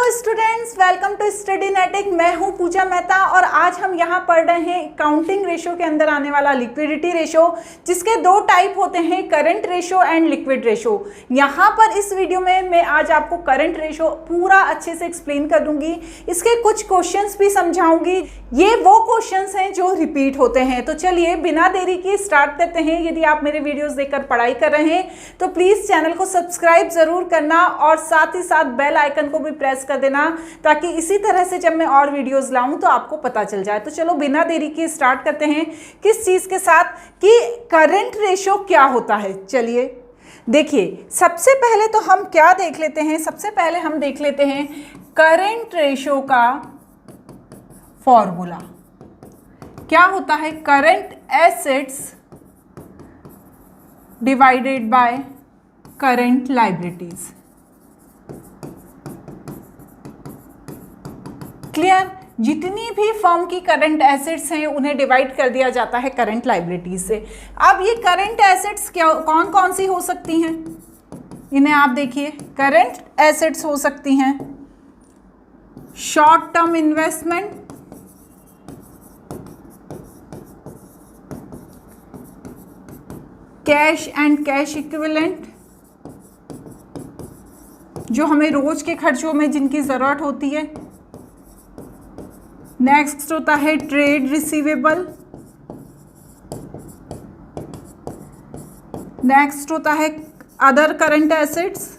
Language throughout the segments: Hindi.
Hello students, welcome to Studynetic. मैं हूं पूजा मेहता और आज हम यहां पढ़ रहे हैं अकाउंटिंग रेशो के अंदर आने वाला लिक्विडिटी रेशो, जिसके दो टाइप होते हैं, current ratio and liquid ratio. यहां पर इस वीडियो में मैं आज आपको करंट रेशो पूरा अच्छे से एक्सप्लेन कर दूंगी, इसके कुछ क्वेश्चंस भी समझाऊंगी। ये वो क्वेश्चंस हैं जो रिपीट होते हैं। तो चलिए बिना देरी के स्टार्ट करते हैं। यदि आप मेरे वीडियोस देखकर पढ़ाई कर रहे हैं तो प्लीज़ चैनल को सब्सक्राइब ज़रूर करना और साथ ही साथ बेल आइकन को भी प्रेस कर देना, ताकि इसी तरह से जब मैं और वीडियोस लाऊं तो आपको पता चल जाए। तो चलो बिना देरी के स्टार्ट करते हैं किस चीज़ के साथ, कि करंट रेशो क्या होता है। चलिए देखिए, सबसे पहले तो हम क्या देख लेते हैं, सबसे पहले हम देख लेते हैं करंट रेशो का फॉर्मूला क्या होता है। Current assets divided by current liabilities. Clear? जितनी भी फर्म की करंट एसेट्स हैं उन्हें डिवाइड कर दिया जाता है करंट लायबिलिटीज से। अब ये करंट एसेट्स क्या कौन कौन सी हो सकती हैं, इन्हें आप देखिए। करंट एसेट्स हो सकती हैं short term investment, cash and cash equivalent, जो हमें रोज के खर्चों में जिनकी ज़रूरत होती है। नेक्स्ट होता है ट्रेड रिसीवेबल, नेक्स्ट होता है अदर करंट एसेट्स।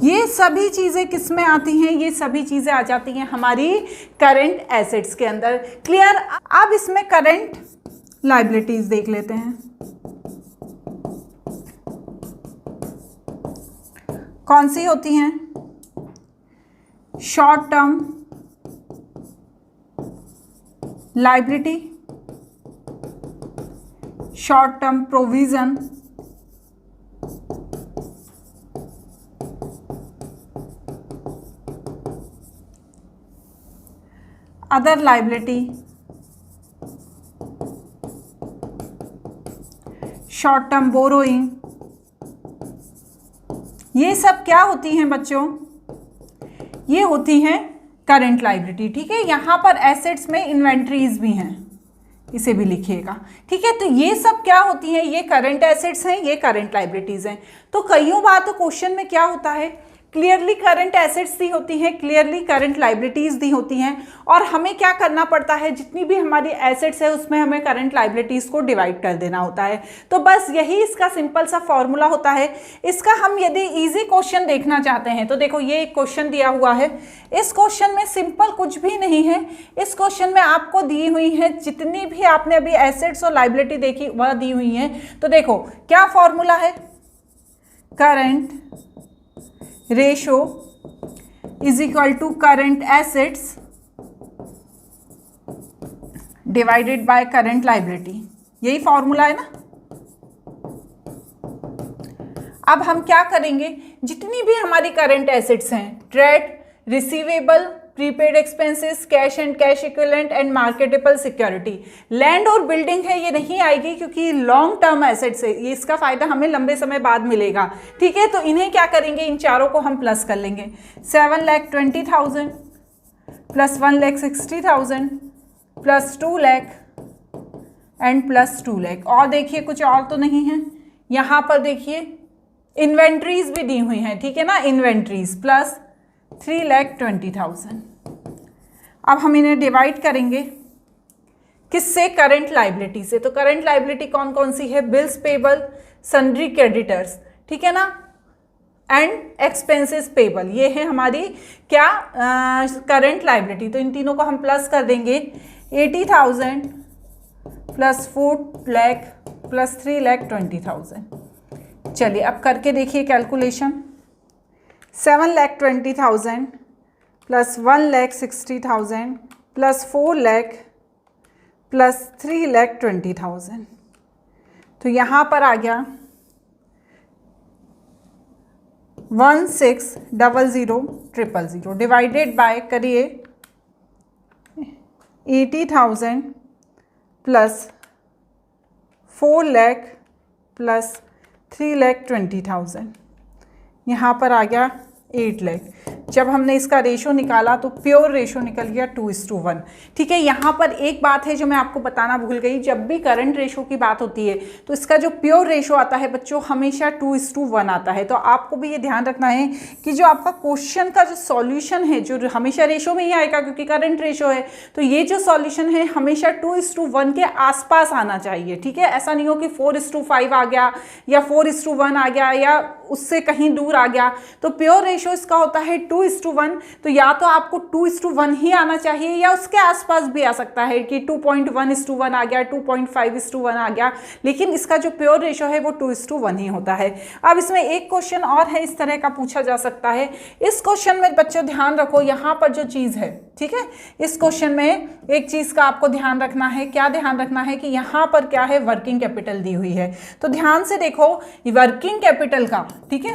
ये सभी चीज़ें किस में आती हैं? ये सभी चीज़ें आ जाती हैं हमारी करंट एसेट्स के अंदर। क्लियर? अब इसमें करंट लायबिलिटीज देख लेते हैं। कौन सी होती हैं? Short term liability, short term provision, other liability, short term borrowing. ये सब क्या होती हैं बच्चों? ये होती हैं करंट लायबिलिटी। ठीक है, यहाँ पर एसेट्स में इन्वेंट्रीज भी हैं, इसे भी लिखिएगा। ठीक है, तो ये सब क्या होती हैं? ये करंट एसेट्स हैं, ये करंट लायबिलिटीज हैं। तो कईयों बार तो क्वेश्चन में क्या होता है, क्लियरली करंट एसेट्स दी होती हैं, क्लियरली करंट लायबिलिटीज दी होती हैं, और हमें क्या करना पड़ता है, जितनी भी हमारी एसेट्स है उसमें हमें करंट लायबिलिटीज को डिवाइड कर देना होता है। तो बस यही इसका सिंपल सा फॉर्मूला होता है। इसका हम यदि इजी क्वेश्चन देखना चाहते हैं तो देखो, ये एक क्वेश्चन दिया हुआ है। इस क्वेश्चन में सिंपल कुछ भी नहीं है। इस क्वेश्चन में आपको दी हुई है जितनी भी आपने अभी एसेट्स और लायबिलिटी देखी वह दी हुई है। तो देखो क्या फॉर्मूला है, current ratio is equal to current assets divided by current liability. यही फॉर्मूला है ना। अब हम क्या करेंगे, जितनी भी हमारी करंट एसेट्स हैं, trade receivable, prepaid expenses, cash and cash equivalent and marketable security. Land और बिल्डिंग है, ये नहीं आएगी क्योंकि लॉन्ग टर्म एसेट्स है, ये इसका फायदा हमें लंबे समय बाद मिलेगा। ठीक है, तो इन्हें क्या करेंगे, इन चारों को हम प्लस कर लेंगे। 7,20,000 plus 1,60,000 plus 2 lakh and plus 2 lakh. और देखिए कुछ और तो नहीं है, यहाँ पर देखिए इन्वेंट्रीज भी दी हुई हैं। ठीक है ना, इन्वेंट्रीज प्लस 3,20,000। अब हम इन्हें डिवाइड करेंगे किससे, करंट लायबिलिटी से। तो करंट लायबिलिटी कौन कौन सी है, बिल्स पेबल, सन्ड्री क्रेडिटर्स, ठीक है ना, एंड एक्सपेंसेस पेबल। ये है हमारी क्या, करंट लायबिलिटी। तो इन तीनों को हम प्लस कर देंगे। 80,000 प्लस 4 लाख प्लस 3,20,000। चलिए अब करके देखिए calculation. 7,20,000 plus 1,60,000 plus 4 lakh plus 3,20,000। तो यहाँ पर आ गया 16,00,000 डिवाइडेड बाय, करिए 80,000 प्लस 4 लाख प्लस 3,20,000। यहाँ पर आ गया 8 लाख। जब हमने इसका रेशो निकाला तो प्योर रेशो निकल गया 2:1। ठीक है, यहाँ पर एक बात है जो मैं आपको बताना भूल गई, जब भी करंट रेशो की बात होती है तो इसका जो प्योर रेशो आता है बच्चों हमेशा 2:1 आता है। तो आपको भी ये ध्यान रखना है कि जो आपका क्वेश्चन का जो सॉल्यूशन है जो हमेशा रेशो में ही आएगा क्योंकि करंट रेशो है, तो ये जो सॉल्यूशन है हमेशा 2:1 के आसपास आना चाहिए। ठीक है, ऐसा नहीं हो कि 4:5 आ गया या 4:1 आ गया या उससे कहीं दूर आ गया। तो प्योर रेशो इसका होता है 2:1। तो या तो आपको 2:1 ही आना चाहिए या उसके आसपास भी आ सकता है कि 2.1:1 आ गया, 2.5:1 आ गया, लेकिन इसका जो प्योर रेशो है वो 2:1 ही होता है। अब इसमें एक क्वेश्चन और है इस तरह का पूछा जा सकता है। इस क्वेश्चन में बच्चों ध्यान रखो, यहाँ पर जो चीज़ है, ठीक है, इस क्वेश्चन में एक चीज़ का आपको ध्यान रखना है। क्या ध्यान रखना है कि यहाँ पर क्या है, वर्किंग कैपिटल दी हुई है। तो ध्यान से देखो, वर्किंग कैपिटल का, ठीक है,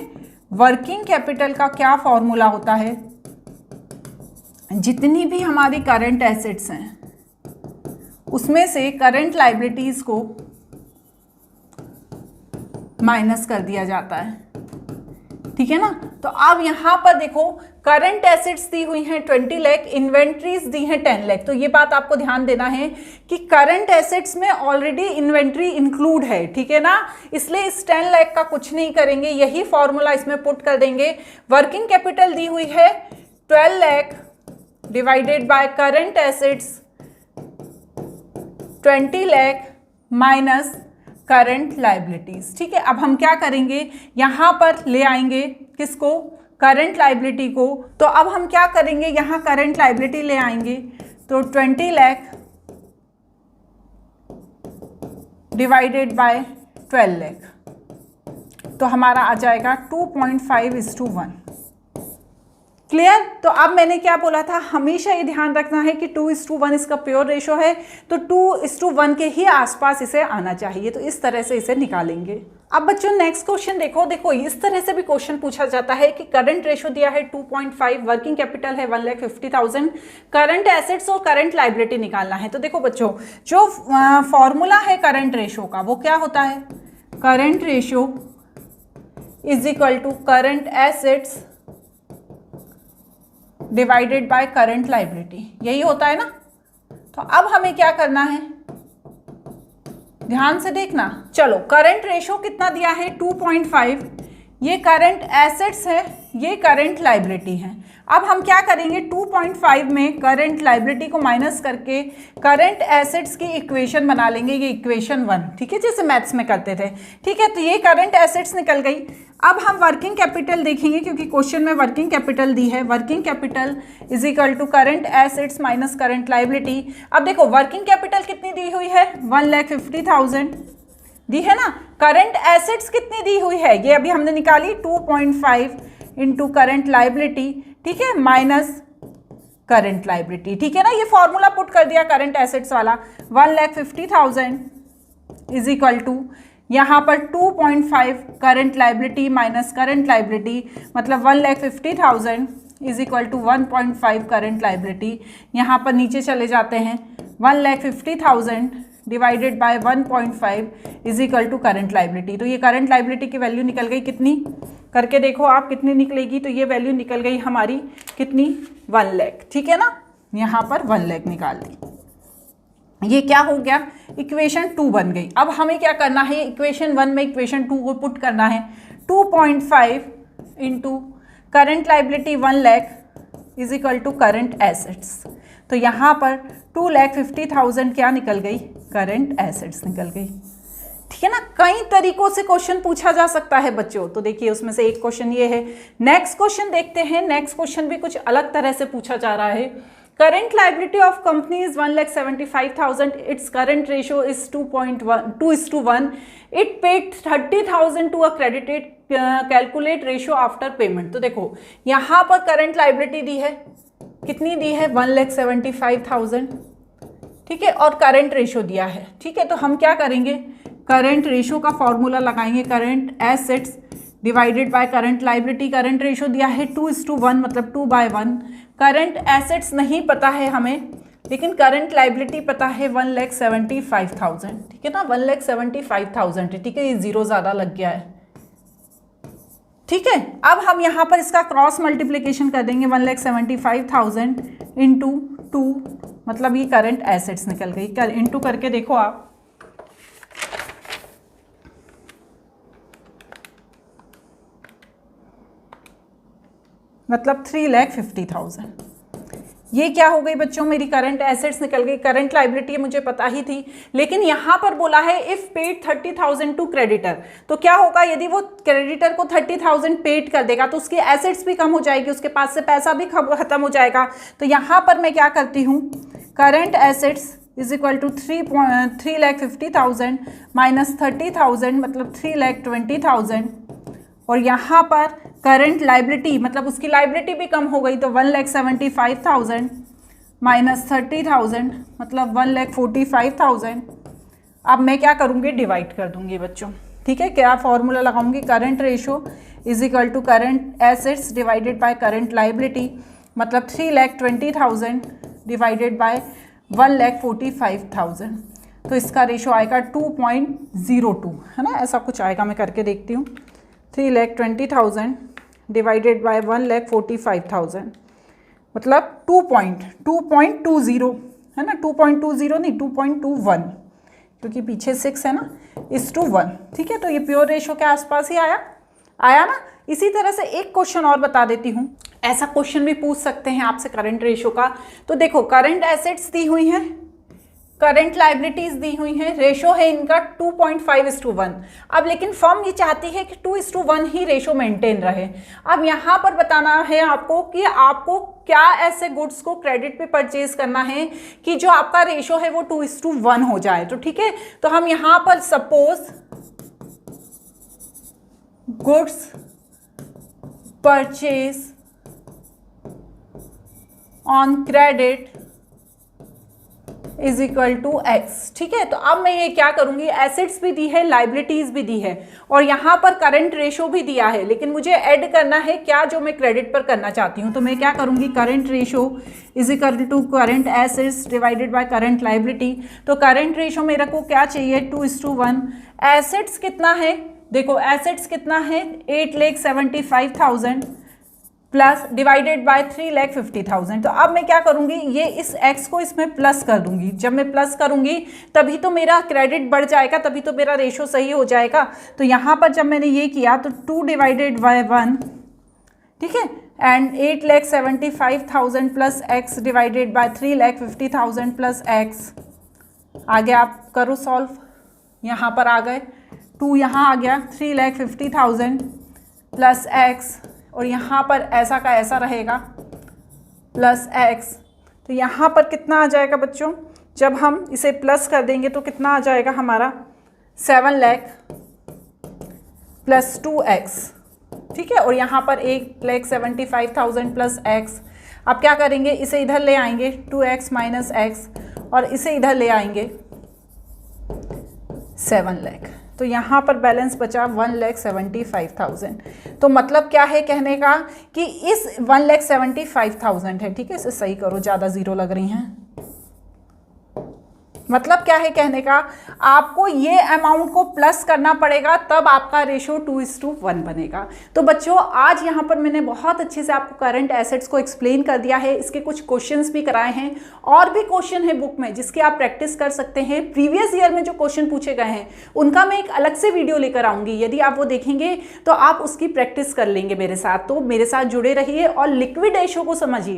वर्किंग कैपिटल का क्या फॉर्मूला होता है, जितनी भी हमारी करंट एसेट्स हैं उसमें से करंट लायबिलिटीज को माइनस कर दिया जाता है। ठीक है ना। तो अब यहां पर देखो, करंट एसेट्स दी हुई हैं 20 लाख, इन्वेंट्रीज दी हैं 10 लाख। तो ये बात आपको ध्यान देना है कि करंट एसेट्स में ऑलरेडी इन्वेंट्री इंक्लूड है, ठीक है ना, इसलिए इस 10 लाख का कुछ नहीं करेंगे, यही फॉर्मूला इसमें पुट कर देंगे। वर्किंग कैपिटल दी हुई है 12 lakh divided by current assets 20 lakh minus current liabilities. ठीक है, अब हम क्या करेंगे, यहां पर ले आएंगे किसको, करंट लायबिलिटी को। तो अब हम क्या करेंगे, यहां करंट लायबिलिटी ले आएंगे, तो 20 लाख डिवाइडेड बाय 12 लाख, तो हमारा आ जाएगा 2.5:1। क्लियर। तो अब मैंने क्या बोला था, हमेशा ये ध्यान रखना है कि 2:1 इसका प्योर रेशो है, तो 2:1 के ही आसपास इसे आना चाहिए। तो इस तरह से इसे निकालेंगे। अब बच्चों नेक्स्ट क्वेश्चन देखो, देखो इस तरह से भी क्वेश्चन पूछा जाता है कि करंट रेशो दिया है 2.5, वर्किंग कैपिटल है 1,50,000, करंट एसेट्स और करंट लायबिलिटी निकालना है। तो देखो बच्चों, जो फॉर्मूला है करंट रेशो का वो क्या होता है, current ratio is equal to current assets divided by current liability, यही होता है ना। तो अब हमें क्या करना है, ध्यान से देखना। चलो, करंट रेशो कितना दिया है 2.5, ये करंट एसेट्स है, ये करंट लायबिलिटी है। अब हम क्या करेंगे, 2.5 में करंट लायबिलिटी को माइनस करके करंट एसेट्स की इक्वेशन बना लेंगे, ये इक्वेशन 1, ठीक है, जैसे मैथ्स में करते थे। ठीक है, तो ये करंट एसेट्स निकल गई। अब हम वर्किंग कैपिटल देखेंगे क्योंकि क्वेश्चन में वर्किंग कैपिटल दी है, working capital is equal to current assets minus current liability. अब देखो वर्किंग कैपिटल कितनी दी हुई है, 1,50,000 दी है ना। करंट एसेट्स कितनी दी हुई है, ये अभी हमने निकाली 2.5 इंटू करंट लायबिलिटी, ठीक है, माइनस करंट लायबिलिटी, ठीक है ना। ये फॉर्मूला पुट कर दिया करंट एसेट्स वाला, 1,50,000 इज इक्वल टू यहाँ पर 2.5 current liability minus current liability, मतलब 1,50,000 is equal to 1.5 current liability. यहाँ पर नीचे चले जाते हैं, 1,50,000 divided by 1.5 is equal to current liability. तो ये करंट लायबिलिटी की वैल्यू निकल गई, कितनी करके देखो आप कितनी निकलेगी। तो ये वैल्यू निकल गई हमारी कितनी, 1 लाख, ठीक है ना। यहाँ पर 1 लाख निकाल दी, ये क्या हो गया, इक्वेशन 2 बन गई। अब हमें क्या करना है, इक्वेशन 1 में इक्वेशन 2 को पुट करना है, 2.5 into current liability 1 lakh is equal to current assets. तो यहाँ पर 2,50,000 क्या निकल गई, करंट एसेट्स निकल गई, ठीक है ना। कई तरीकों से क्वेश्चन पूछा जा सकता है बच्चों। तो देखिए उसमें से एक क्वेश्चन ये है। नेक्स्ट क्वेश्चन देखते हैं, नेक्स्ट क्वेश्चन भी कुछ अलग तरह से पूछा जा रहा है। Current liability of company is 1,75,000, it's current ratio is 2:1, it paid 30,000 to a credited, calculate ratio after payment. तो देखो यहाँ पर करंट लायबिलिटी दी है, कितनी दी है, 1,75,000, ठीक है, और करंट रेशो दिया है, ठीक है। तो हम क्या करेंगे, करंट रेशो का फॉर्मूला लगाएंगे, current assets divided by current liability. Current ratio दिया है 2:1, मतलब 2/1। करंट एसेट्स नहीं पता है हमें, लेकिन करंट लायबिलिटी पता है 1,75,000, ठीक है ना, 1,75,000, ठीक है, ये जीरो ज़्यादा लग गया है, ठीक है, अब हम यहाँ पर इसका क्रॉस मल्टीप्लिकेशन कर देंगे 1,75,000 इंटू 2, मतलब ये करंट एसेट्स निकल गई। इंटू करके देखो आप, मतलब 3,50,000। ये क्या हो गई बच्चों, मेरी करंट एसेट्स निकल गई। करंट लायबिलिटी मुझे पता ही थी, लेकिन यहाँ पर बोला है इफ पेड 30,000 टू क्रेडिटर, तो क्या होगा, यदि वो क्रेडिटर को 30,000 पेड कर देगा तो उसकी एसेट्स भी कम हो जाएगी, उसके पास से पैसा भी खत्म हो जाएगा। तो यहाँ पर मैं क्या करती हूँ, current assets is equal to 3,50,000 minus 30,000 मतलब 3,20,000, और यहाँ पर करंट लाइबिलिटी मतलब उसकी लाइबिलिटी भी कम हो गई, तो 1,75,000 माइनस 30,000 मतलब 1,45,000। अब मैं क्या करूँगी, डिवाइड कर दूंगी बच्चों। ठीक है, क्या फॉर्मूला लगाऊंगी, current ratio is equal to current assets divided by current liability, मतलब 3,20,000 डिवाइडेड बाय 1,45,000। तो इसका रेशो आएगा 2.02, है ना, ऐसा कुछ आएगा। मैं करके देखती हूँ, 3,20,000 डिवाइडेड बाय 1,45,000 मतलब 2.20, है ना, 2.20 नहीं 2.21, क्योंकि पीछे 6 है ना, is/1। ठीक है, तो ये प्योर रेशो के आसपास ही आया ना। इसी तरह से एक क्वेश्चन और बता देती हूँ, ऐसा क्वेश्चन भी पूछ सकते हैं आपसे करंट रेशो का। तो देखो, करंट एसेट्स दी हुई हैं, करंट लाइबिलिटीज दी हुई हैं, रेशो है इनका 2.5:1। अब लेकिन फर्म ये चाहती है कि 2:1 ही रेशो मेंटेन रहे। अब यहाँ पर बताना है आपको कि आपको क्या ऐसे गुड्स को क्रेडिट पे परचेज करना है कि जो आपका रेशो है वो 2:1 हो जाए। तो ठीक है, तो हम यहाँ पर suppose goods purchase on credit is equal to X. ठीक है, तो अब मैं ये क्या करूंगी, एसेट्स भी दी है, लाइबिलिटीज भी दी है, और यहाँ पर करंट रेशो भी दिया है, लेकिन मुझे ऐड करना है क्या, जो मैं क्रेडिट पर करना चाहती हूँ। तो मैं क्या करूंगी, current ratio is equal to current assets divided by current liability. तो करंट रेशो मेरे को क्या चाहिए, 2:1। एसेट्स कितना है, देखो एसेट्स कितना है, 8,75,000 प्लस डिवाइडेड बाय 3,50,000। तो अब मैं क्या करूंगी, ये इस x को इसमें प्लस कर दूंगी। जब मैं प्लस करूंगी तभी तो मेरा क्रेडिट बढ़ जाएगा, तभी तो मेरा रेशो सही हो जाएगा। तो यहाँ पर जब मैंने ये किया तो 2 डिवाइडेड बाय 1, ठीक है, and 8,75,000 plus x divided by 3,50,000 plus x। आगे आप करो सॉल्व, यहाँ पर आ गए 2, यहाँ आ गया 3,50,000 प्लस x, और यहाँ पर ऐसा का ऐसा रहेगा प्लस x। तो यहाँ पर कितना आ जाएगा बच्चों, जब हम इसे प्लस कर देंगे तो कितना आ जाएगा हमारा, 7 लाख प्लस 2x। ठीक है, और यहाँ पर 8,75,000 प्लस x। अब क्या करेंगे, इसे इधर ले आएंगे 2x माइनस x, और इसे इधर ले आएंगे 7 लाख। तो यहाँ पर बैलेंस बचा 1,75,000। तो मतलब क्या है कहने का कि इस 1,75,000 है, ठीक है, इसे सही करो, ज़्यादा ज़ीरो लग रही हैं। मतलब क्या है कहने का, आपको ये अमाउंट को प्लस करना पड़ेगा, तब आपका रेशो 2:1 बनेगा। तो बच्चों, आज यहाँ पर मैंने बहुत अच्छे से आपको करंट एसेट्स को एक्सप्लेन कर दिया है, इसके कुछ क्वेश्चंस भी कराए हैं, और भी क्वेश्चन है बुक में जिसकी आप प्रैक्टिस कर सकते हैं। प्रीवियस ईयर में जो क्वेश्चन पूछे गए हैं उनका मैं एक अलग से वीडियो लेकर आऊँगी, यदि आप वो देखेंगे तो आप उसकी प्रैक्टिस कर लेंगे मेरे साथ। तो मेरे साथ जुड़े रहिए और लिक्विड रेशो को समझिए।